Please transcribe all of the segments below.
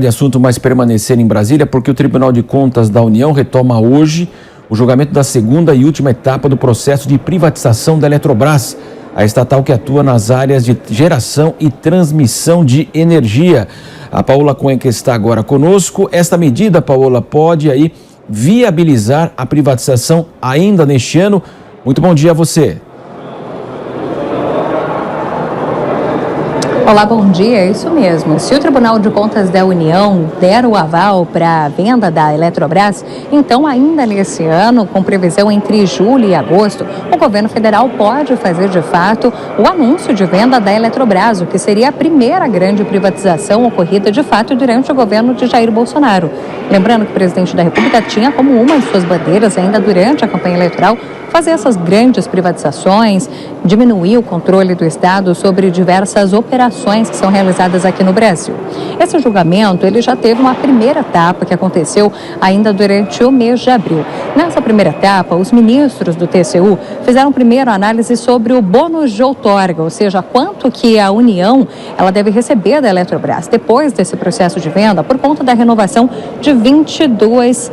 De assunto mais permanecer em Brasília, porque o Tribunal de Contas da União retoma hoje o julgamento da segunda e última etapa do processo de privatização da Eletrobras, a estatal que atua nas áreas de geração e transmissão de energia. A Paola Cuenca está agora conosco. Esta medida, Paola, pode aí viabilizar a privatização ainda neste ano. Muito bom dia a você. Olá, bom dia. É isso mesmo. Se o Tribunal de Contas da União der o aval para a venda da Eletrobras, então ainda nesse ano, com previsão entre julho e agosto, o governo federal pode fazer de fato o anúncio de venda da Eletrobras, o que seria a primeira grande privatização ocorrida de fato durante o governo de Jair Bolsonaro. Lembrando que o presidente da República tinha como uma de suas bandeiras, ainda durante a campanha eleitoral, fazer essas grandes privatizações, diminuir o controle do Estado sobre diversas operações que são realizadas aqui no Brasil. Esse julgamento, ele já teve uma primeira etapa que aconteceu ainda durante o mês de abril. Nessa primeira etapa, os ministros do TCU fizeram primeiro análise sobre o bônus de outorga, ou seja, quanto que a União ela deve receber da Eletrobras depois desse processo de venda por conta da renovação de 22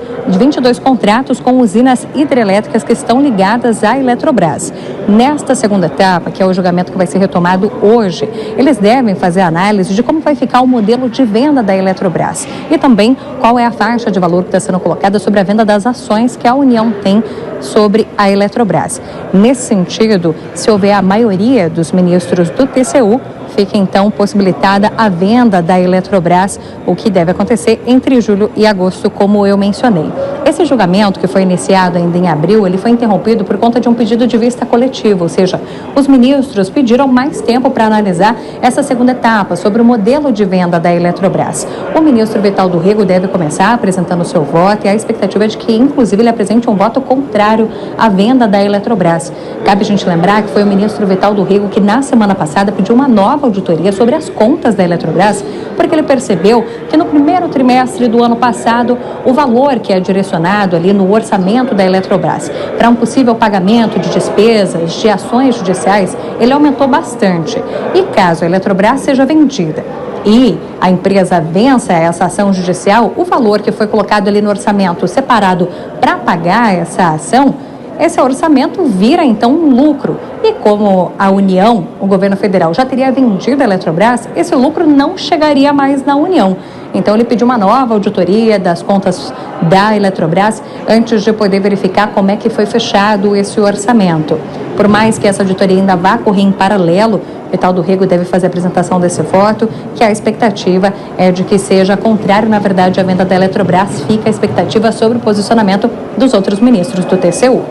contratos com usinas hidrelétricas que estão ligadas à Eletrobras. Nesta segunda etapa, que é o julgamento que vai ser retomado hoje, eles devem fazer análise de como vai ficar o modelo de venda da Eletrobras e também qual é a faixa de valor que está sendo colocada sobre a venda das ações que a União tem sobre a Eletrobras. Nesse sentido, se houver a maioria dos ministros do TCU, fica então possibilitada a venda da Eletrobras, o que deve acontecer entre julho e agosto, como eu mencionei. Esse julgamento, que foi iniciado ainda em abril, ele foi interrompido por conta de um pedido de vista coletivo, ou seja, os ministros pediram mais tempo para analisar essa segunda etapa sobre o modelo de venda da Eletrobras. O ministro Vital do Rego deve começar apresentando o seu voto e a expectativa é de que, inclusive, ele apresente um voto contrário à venda da Eletrobras. Cabe a gente lembrar que foi o ministro Vital do Rego que, na semana passada, pediu uma nova auditoria sobre as contas da Eletrobras, porque ele percebeu que no primeiro trimestre do ano passado, o valor que é direcionado ali no orçamento da Eletrobras para um possível pagamento de despesas, de ações judiciais, ele aumentou bastante. E caso a Eletrobras seja vendida e a empresa vença essa ação judicial, o valor que foi colocado ali no orçamento separado para pagar essa ação, esse orçamento vira então um lucro. E como a União, o governo federal, já teria vendido a Eletrobras, esse lucro não chegaria mais na União. Então ele pediu uma nova auditoria das contas da Eletrobras antes de poder verificar como é que foi fechado esse orçamento. Por mais que essa auditoria ainda vá correr em paralelo, Vital do Rego deve fazer a apresentação desse voto, que a expectativa é de que seja contrário, na verdade, à venda da Eletrobras. Fica a expectativa sobre o posicionamento dos outros ministros do TCU.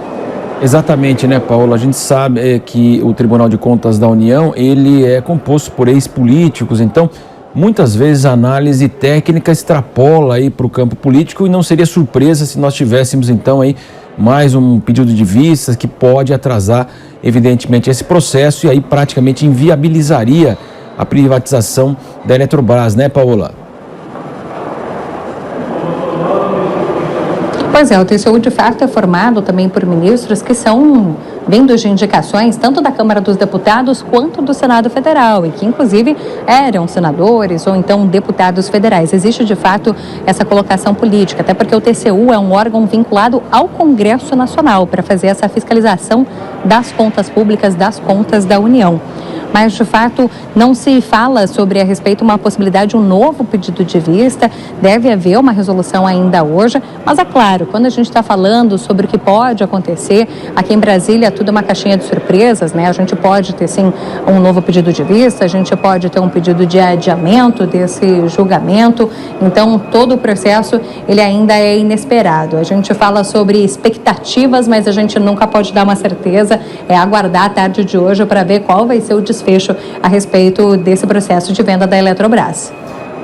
Exatamente, né, Paola? A gente sabe que o Tribunal de Contas da União, ele é composto por ex-políticos, então muitas vezes a análise técnica extrapola aí para o campo político e não seria surpresa se nós tivéssemos então aí mais um pedido de vistas que pode atrasar evidentemente esse processo e aí praticamente inviabilizaria a privatização da Eletrobras, né, Paola? Pois é, o TCU de fato é formado também por ministros que são vindos de indicações tanto da Câmara dos Deputados quanto do Senado Federal e que inclusive eram senadores ou então deputados federais. Existe de fato essa colocação política, até porque o TCU é um órgão vinculado ao Congresso Nacional para fazer essa fiscalização das contas públicas, das contas da União. Mas, de fato, não se fala sobre a respeito uma possibilidade de um novo pedido de vista. Deve haver uma resolução ainda hoje. Mas, é claro, quando a gente está falando sobre o que pode acontecer, aqui em Brasília tudo é uma caixinha de surpresas, né? A gente pode ter, sim, um novo pedido de vista, a gente pode ter um pedido de adiamento desse julgamento. Então, todo o processo, ele ainda é inesperado. A gente fala sobre expectativas, mas a gente nunca pode dar uma certeza. É aguardar a tarde de hoje para ver qual vai ser o desfecho a respeito desse processo de venda da Eletrobras.